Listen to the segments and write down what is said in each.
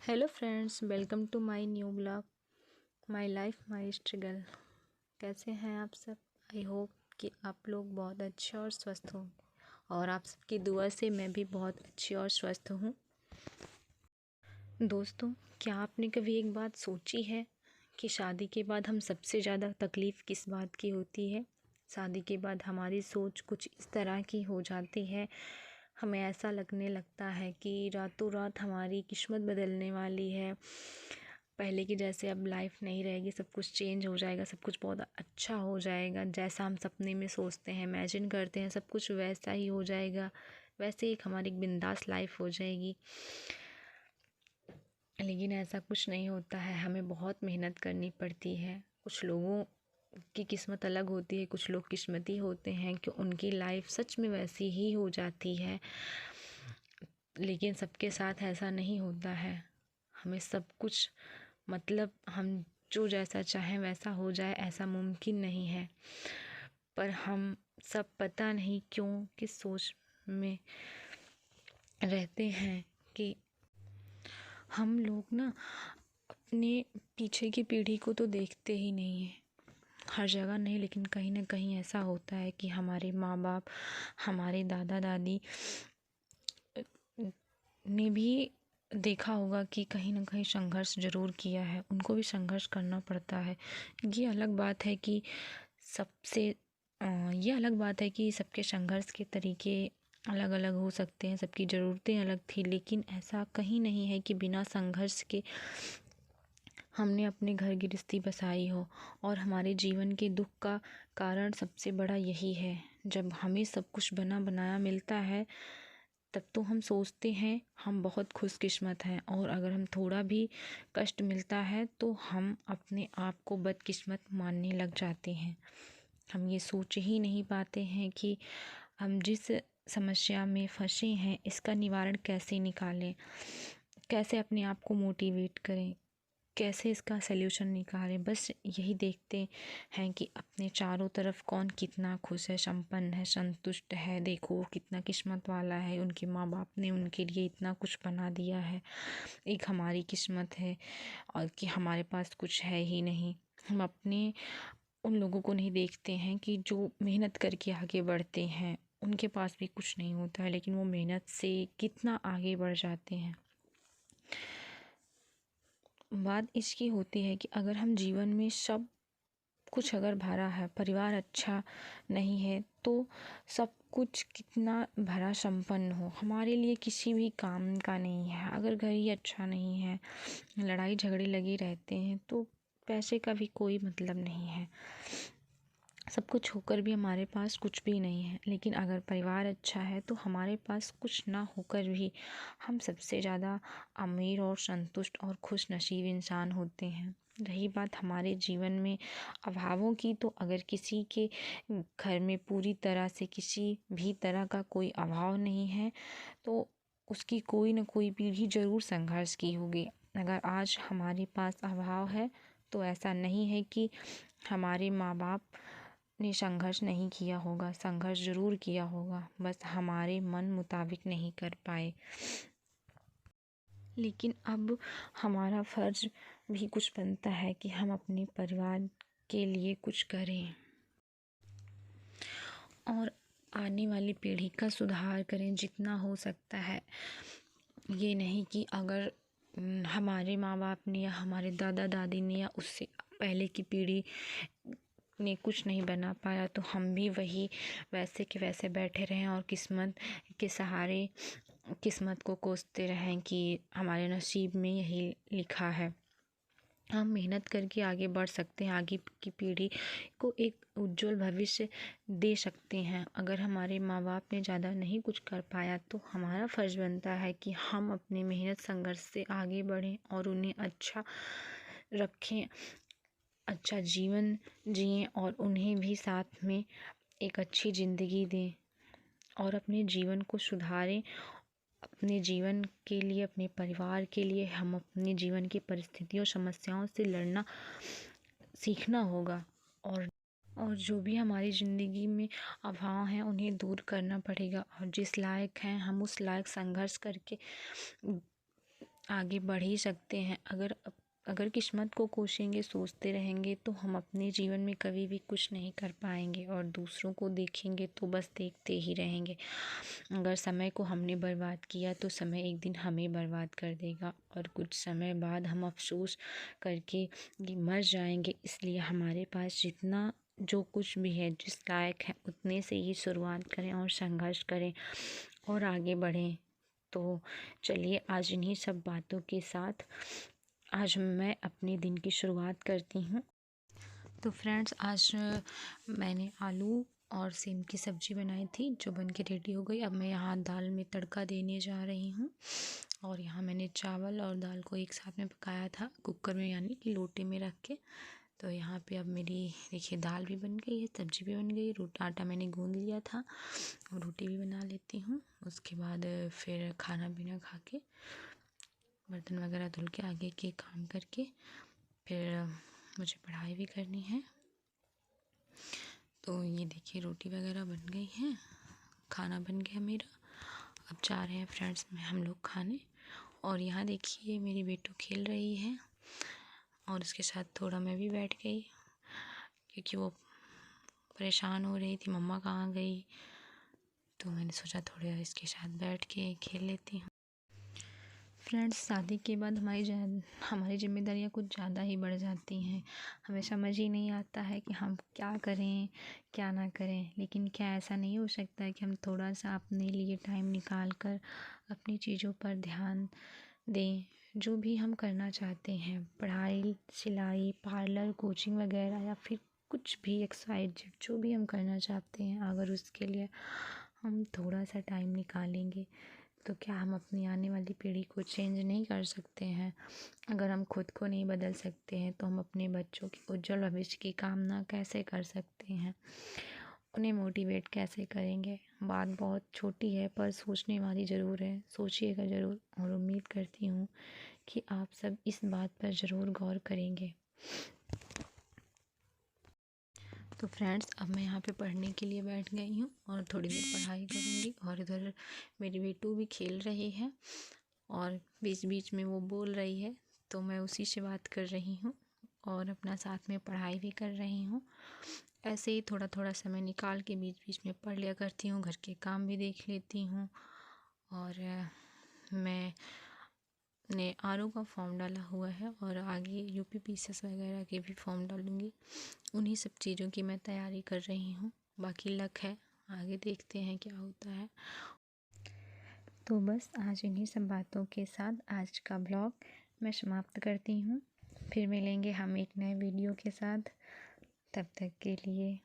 Hello friends, welcome to my new blog my life my struggle. कैसे हैं आप सब? आई होप कि आप लोग बहुत अच्छे और स्वस्थ हों और आप सबकी दुआ से मैं भी बहुत अच्छी और स्वस्थ हूँ। दोस्तों, क्या आपने कभी एक बात सोची है कि शादी के बाद हम सबसे ज़्यादा तकलीफ़ किस बात की होती है? शादी के बाद हमारी सोच कुछ इस तरह की हो जाती है, हमें ऐसा लगने लगता है कि रातों रात हमारी किस्मत बदलने वाली है। पहले की जैसे अब लाइफ नहीं रहेगी, सब कुछ चेंज हो जाएगा, सब कुछ बहुत अच्छा हो जाएगा। जैसा हम सपने में सोचते हैं, इमेजिन करते हैं, सब कुछ वैसा ही हो जाएगा। वैसे एक हमारी बिंदास लाइफ हो जाएगी। लेकिन ऐसा कुछ नहीं होता है, हमें बहुत मेहनत करनी पड़ती है। कुछ लोगों की किस्मत अलग होती है, कुछ लोग किस्मती होते हैं कि उनकी लाइफ सच में वैसी ही हो जाती है। लेकिन सबके साथ ऐसा नहीं होता है। हमें सब कुछ हम जो जैसा चाहें वैसा हो जाए, ऐसा मुमकिन नहीं है। पर हम सब पता नहीं क्यों किस सोच में रहते हैं कि हम लोग ना अपने पीछे की पीढ़ी को तो देखते ही नहीं है। हर जगह नहीं, लेकिन कहीं ना कहीं ऐसा होता है कि हमारे माँ बाप, हमारे दादा दादी ने भी देखा होगा कि कहीं ना कहीं संघर्ष ज़रूर किया है, उनको भी संघर्ष करना पड़ता है। ये अलग बात है कि सबसे ये अलग बात है कि सबके संघर्ष के तरीके अलग अलग हो सकते हैं, सबकी ज़रूरतें अलग थी, लेकिन ऐसा कहीं नहीं है कि बिना संघर्ष के हमने अपने घर गृहस्थी बसाई हो। और हमारे जीवन के दुख का कारण सबसे बड़ा यही है। जब हमें सब कुछ बना बनाया मिलता है, तब तो हम सोचते हैं हम बहुत खुशकिस्मत हैं, और अगर हम थोड़ा भी कष्ट मिलता है तो हम अपने आप को बदकिस्मत मानने लग जाते हैं। हम ये सोच ही नहीं पाते हैं कि हम जिस समस्या में फंसे हैं, इसका निवारण कैसे निकालें, कैसे अपने आप को मोटिवेट करें, कैसे इसका सल्यूशन निकालें। बस यही देखते हैं कि अपने चारों तरफ कौन कितना खुश है, संपन्न है, संतुष्ट है। देखो वो कितना किस्मत वाला है, उनके माँ बाप ने उनके लिए इतना कुछ बना दिया है। एक हमारी किस्मत है और कि हमारे पास कुछ है ही नहीं। हम अपने उन लोगों को नहीं देखते हैं कि जो मेहनत करके आगे बढ़ते हैं, उनके पास भी कुछ नहीं होता है, लेकिन वो मेहनत से कितना आगे बढ़ जाते हैं। बात इसकी होती है कि अगर हम जीवन में सब कुछ अगर भरा है, परिवार अच्छा नहीं है, तो सब कुछ कितना भरा संपन्न हो, हमारे लिए किसी भी काम का नहीं है। अगर घर ही अच्छा नहीं है, लड़ाई झगड़े लगे रहते हैं, तो पैसे का भी कोई मतलब नहीं है। सब कुछ होकर भी हमारे पास कुछ भी नहीं है। लेकिन अगर परिवार अच्छा है तो हमारे पास कुछ ना होकर भी हम सबसे ज़्यादा अमीर और संतुष्ट और खुश नसीब इंसान होते हैं। रही बात हमारे जीवन में अभावों की, तो अगर किसी के घर में पूरी तरह से किसी भी तरह का कोई अभाव नहीं है, तो उसकी कोई ना कोई पीढ़ी ज़रूर संघर्ष की होगी। अगर आज हमारे पास अभाव है, तो ऐसा नहीं है कि हमारे माँ बाप ने संघर्ष नहीं किया होगा, संघर्ष ज़रूर किया होगा, बस हमारे मन मुताबिक नहीं कर पाए। लेकिन अब हमारा फ़र्ज़ भी कुछ बनता है कि हम अपने परिवार के लिए कुछ करें और आने वाली पीढ़ी का सुधार करें जितना हो सकता है। ये नहीं कि अगर हमारे माँ बाप ने या हमारे दादा दादी ने या उससे पहले की पीढ़ी ने कुछ नहीं बना पाया, तो हम भी वही वैसे के वैसे बैठे रहें और किस्मत के सहारे किस्मत को कोसते रहें कि हमारे नसीब में यही लिखा है। हम मेहनत करके आगे बढ़ सकते हैं, आगे की पीढ़ी को एक उज्जवल भविष्य दे सकते हैं। अगर हमारे माँ बाप ने ज़्यादा नहीं कुछ कर पाया, तो हमारा फ़र्ज़ बनता है कि हम अपनी मेहनत संघर्ष से आगे बढ़ें और उन्हें अच्छा रखें, अच्छा जीवन जिएं और उन्हें भी साथ में एक अच्छी ज़िंदगी दें और अपने जीवन को सुधारें। अपने जीवन के लिए, अपने परिवार के लिए हम अपने जीवन की परिस्थितियों समस्याओं से लड़ना सीखना होगा। और जो भी हमारी ज़िंदगी में अभाव हैं, उन्हें दूर करना पड़ेगा, और जिस लायक हैं हम उस लायक संघर्ष करके आगे बढ़ ही सकते हैं। अगर किस्मत को कोसेंगे, सोचते रहेंगे, तो हम अपने जीवन में कभी भी कुछ नहीं कर पाएंगे और दूसरों को देखेंगे तो बस देखते ही रहेंगे। अगर समय को हमने बर्बाद किया तो समय एक दिन हमें बर्बाद कर देगा और कुछ समय बाद हम अफसोस करके मर जाएंगे। इसलिए हमारे पास जितना जो कुछ भी है, जिस लायक है, उतने से ही शुरुआत करें और संघर्ष करें और आगे बढ़ें। तो चलिए आज इन्हीं सब बातों के साथ आज मैं अपने दिन की शुरुआत करती हूँ। तो फ्रेंड्स, आज मैंने आलू और सेम की सब्ज़ी बनाई थी जो बन के रेडी हो गई। अब मैं यहाँ दाल में तड़का देने जा रही हूँ और यहाँ मैंने चावल और दाल को एक साथ में पकाया था कुकर में, यानी कि लोटे में रख के। तो यहाँ पे अब मेरी देखिए दाल भी बन गई है, सब्ज़ी भी बन गई, आटा मैंने गूँध लिया था और रोटी भी बना लेती हूँ। उसके बाद फिर खाना पीना खा के, बर्तन वगैरह धुल के, आगे के काम करके फिर मुझे पढ़ाई भी करनी है। तो ये देखिए रोटी वगैरह बन गई है, खाना बन गया मेरा। अब जा रहे हैं फ्रेंड्स में हम लोग खाने। और यहाँ देखिए मेरी बेटू खेल रही है और उसके साथ थोड़ा मैं भी बैठ गई क्योंकि वो परेशान हो रही थी, मम्मा कहाँ गई। तो मैंने सोचा थोड़ा इसके साथ बैठ के खेल लेती हूँ। फ्रेंड्स, शादी के बाद हमारी जिम्मेदारियाँ कुछ ज़्यादा ही बढ़ जाती हैं। हमें समझ ही नहीं आता है कि हम क्या करें क्या ना करें। लेकिन क्या ऐसा नहीं हो सकता है कि हम थोड़ा सा अपने लिए टाइम निकाल कर अपनी चीज़ों पर ध्यान दें। जो भी हम करना चाहते हैं, पढ़ाई, सिलाई, पार्लर, कोचिंग वगैरह, या फिर कुछ भी एक्सरसाइज, जो भी हम करना चाहते हैं, अगर उसके लिए हम थोड़ा सा टाइम निकालेंगे तो क्या हम अपनी आने वाली पीढ़ी को चेंज नहीं कर सकते हैं? अगर हम खुद को नहीं बदल सकते हैं तो हम अपने बच्चों के उज्जवल भविष्य की कामना कैसे कर सकते हैं? उन्हें मोटिवेट कैसे करेंगे? बात बहुत छोटी है पर सोचने वाली ज़रूर है। सोचिएगा ज़रूर और उम्मीद करती हूँ कि आप सब इस बात पर ज़रूर गौर करेंगे। तो फ्रेंड्स, अब मैं यहाँ पे पढ़ने के लिए बैठ गई हूँ और थोड़ी देर पढ़ाई करूँगी और इधर मेरी बेटू भी खेल रही है और बीच बीच में वो बोल रही है तो मैं उसी से बात कर रही हूँ और अपना साथ में पढ़ाई भी कर रही हूँ। ऐसे ही थोड़ा थोड़ा समय निकाल के बीच बीच में पढ़ लिया करती हूँ, घर के काम भी देख लेती हूँ। और मैं ने आरओ का फॉर्म डाला हुआ है और आगे यूपी पीसीएस वगैरह के भी फॉर्म डालूँगी। उन्हीं सब चीज़ों की मैं तैयारी कर रही हूँ। बाकी लक है, आगे देखते हैं क्या होता है। तो बस आज इन्हीं सब बातों के साथ आज का ब्लॉग मैं समाप्त करती हूँ। फिर मिलेंगे हम एक नए वीडियो के साथ। तब तक के लिए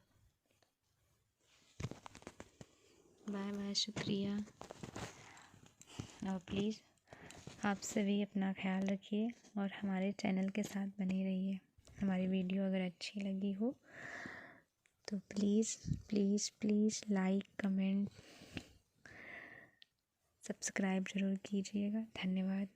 बाय बाय, शुक्रिया। और प्लीज़ आप सभी अपना ख्याल रखिए और हमारे चैनल के साथ बने रहिए। हमारी वीडियो अगर अच्छी लगी हो तो please please please like, comment, subscribe ज़रूर कीजिएगा। धन्यवाद।